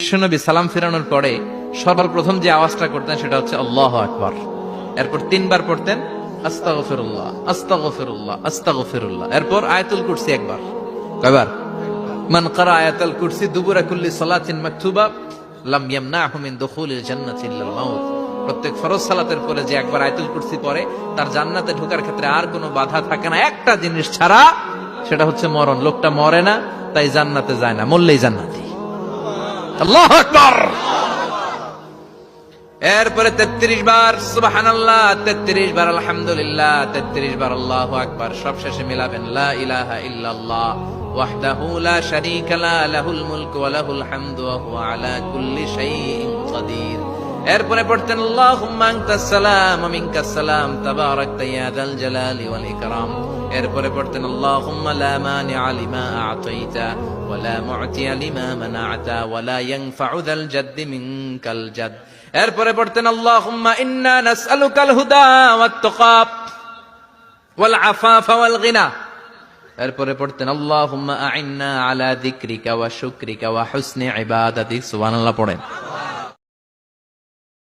বিশ্বনবী সালাম ফেরানোর পরে সর্বপ্রথম যে আওয়াজটা করতেন সেটা হচ্ছে আল্লাহু আকবার। এরপর 3 বার পড়তেন আস্তাগফিরুল্লাহ আস্তাগফিরুল্লাহ আস্তাগফিরুল্লাহ। এরপর আয়াতুল কুরসি একবার। কয়বার? মান ক্বারা আয়াতুল কুরসি দুবুরা কুল্লি সালাতিন মাকতুবা লাম ইয়ামনাহু মিন দুখুলিল জান্নাতি ইল্লাল মাউত। প্রত্যেক ফরজ সালাতের পরে যে একবার আয়াতুল কুরসি পড়ে তার জান্নাতে ঢোকার ক্ষেত্রে আর কোনো বাধা থাকে না, একটা জিনিস ছাড়া, সেটা হচ্ছে মরণ। লোকটা মরে না, তাই জান্নাতে যায় না, মরলেই জান্নাতি। আল্লাহু আকবার। এরপরে 33 বার সুবহানাল্লাহ, 33 বার আলহামদুলিল্লাহ, 33 বার আল্লাহু আকবার। সবশেষে মিলাবেন লা ইলাহা ইল্লাল্লাহ ওয়াহদাহু লা শারীকা লা লাহুল মুলকু ওয়া লাহুল হামদু ওয়া হুয়া আলা কুল্লি শাইইন কাদির। এরপরে পড়তেন আল্লাহুম্মা আনতাস সালাম ওয়া মিনকাস সালাম তাবারাকতা ইয়া যাল জালালি ওয়াল ইকরাম। এরপরে পড়তেন আল্লাহুম্মা লা মানিআ লিমা আ'তাইতা ওয়া লা মু'তিয়া লিমা মানা'তা ওয়া লা ইয়ানফা'ু যাল জাদ্দি মিনকাল জাদ। এরপরে পড়তেন আল্লাহুম্মা ইন্না নাসআলুকাল হুদা ওয়াত তুকা ওয়াল আফাফা ওয়াল গিনা। এরপরে পড়তেন আল্লাহুম্মা আ'ইন্না আলা যিকরিকা ওয়া শুকরিকা ওয়া হুসনি ইবাদাতিক। সুবহানাল্লাহ পড়েন।